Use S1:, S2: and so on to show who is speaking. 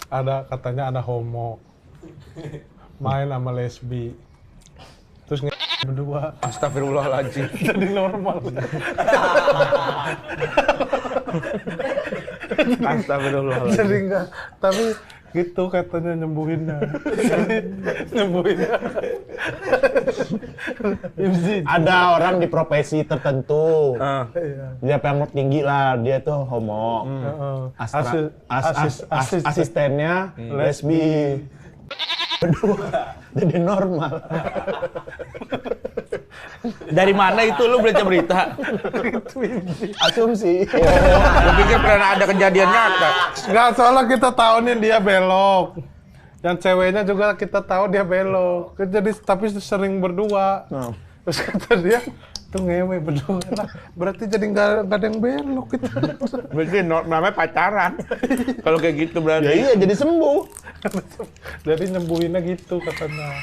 S1: ada katanya ada homo main sama lesbi. Terus berdua.
S2: Astagfirullahaladzim.
S1: Jadi normal.
S2: Astagfirullahaladzim.
S1: Jadi enggak, tapi gitu katanya nyembuhinnya. Nyembuhinnya.
S3: Ada orang di profesi tertentu.
S1: Iya.
S3: Dia pangkat tinggi lah, dia tuh homo. Asistennya lesbi. Berdua jadi normal.
S2: Dari mana itu lu baca berita?
S3: Asumsi.
S2: Lu pikir pernah ada kejadian nyata?
S1: Enggak, soalnya kita tahu nih dia belok. Yang ceweknya juga kita tahu dia belok. Jadi tapi sering berdua. Terus kata dia, tuh ngewe berdua lah. Berarti jadi nggak ada yang belok gitu.
S2: Berarti namanya pacaran. Kalau kayak gitu
S3: Ya
S2: berarti.
S3: iya jadi sembuh.
S1: Jadi nyembuhinnya gitu katanya.